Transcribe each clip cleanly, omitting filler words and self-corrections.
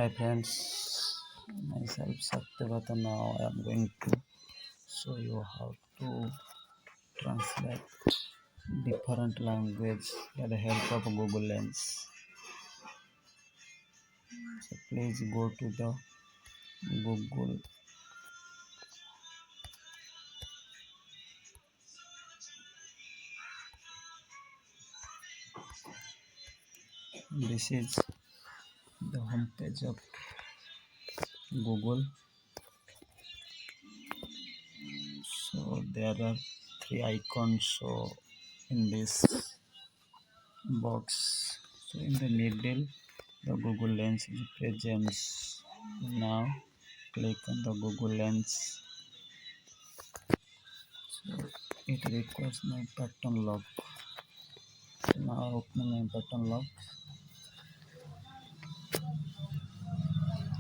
Hi friends, myself Satyavata. Now I am going to show you how to translate different language with the help of Google Lens. So please go to the Google. This is the home page of Google. So there are three icons. So in this box, so in the middle, the Google Lens is present. Now click on the Google Lens. So it requires my pattern lock. So now opening my pattern lock.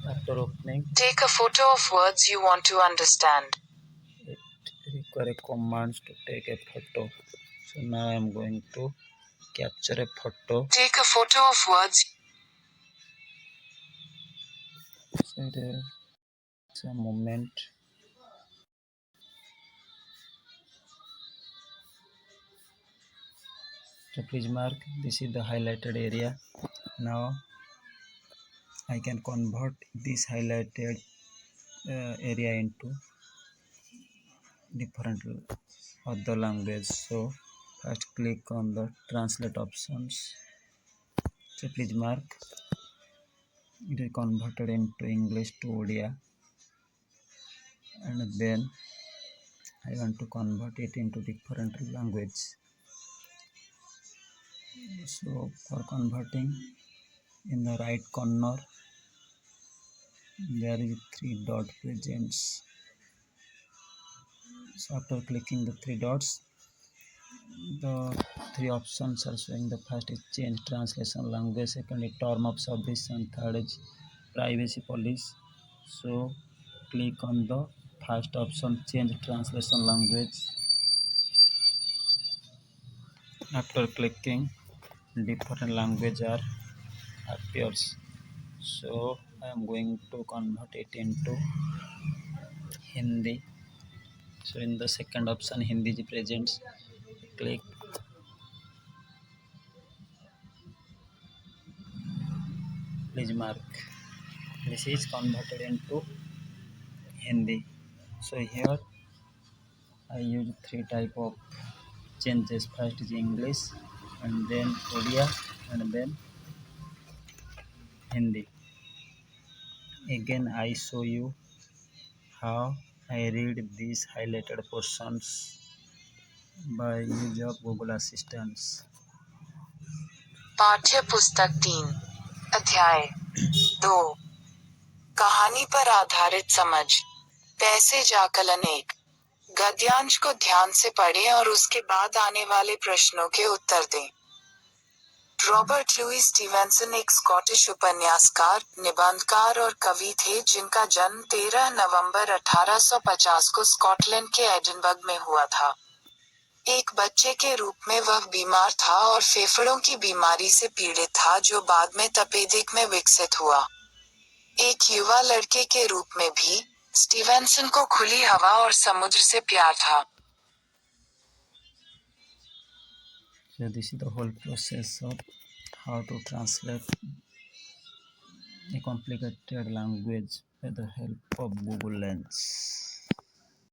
After opening, take a photo of words you want to understand. it requires commands to take a photo. So now I am going to capture a photo. Take a photo of words. So it is a moment. So please mark, this is the highlighted area. Now I can convert this highlighted area into different other language. So first click on the translate options. So please mark, it is converted into English to Odia, and then I want to convert it into different language. So for converting, in the right corner there is three dot presents. So after clicking the three dots, the three options are showing. The first is change translation language, second is term of service, and third is privacy policy. So click on the first option, change translation language. After clicking, different language are appears. So I am going to convert it into Hindi. So in the second option, Hindi is present. Click, please mark, this is converted into Hindi. So here I use three type of changes. First is English, and then Odia, and then Hindi. Again I show you how I read these highlighted portions by use of Google Assistants. पाठ्य पुस्तक 3 अध्याय 2 कहानी पर आधारित समझ passage आकलन 1 गद्यांश को ध्यान से पढ़ें और उसके बाद आने वाले प्रश्नों के उत्तर दें। रॉबर्ट लुई स्टीवेंसन एक स्कॉटिश उपन्यासकार, निबंधकार और कवि थे जिनका जन्म 13 नवंबर 1850 को स्कॉटलैंड के एडिनबर्ग में हुआ था। एक बच्चे के रूप में वह बीमार था और फेफड़ों की बीमारी से पीड़ित था जो बाद में तपेदिक में विकसित हुआ। एक युवा लड़के के रूप में भी स्टीवेंसन को खुली हवा और समुद्र से प्यार था। So this is the whole process of how to translate a complicated language with the help of Google Lens.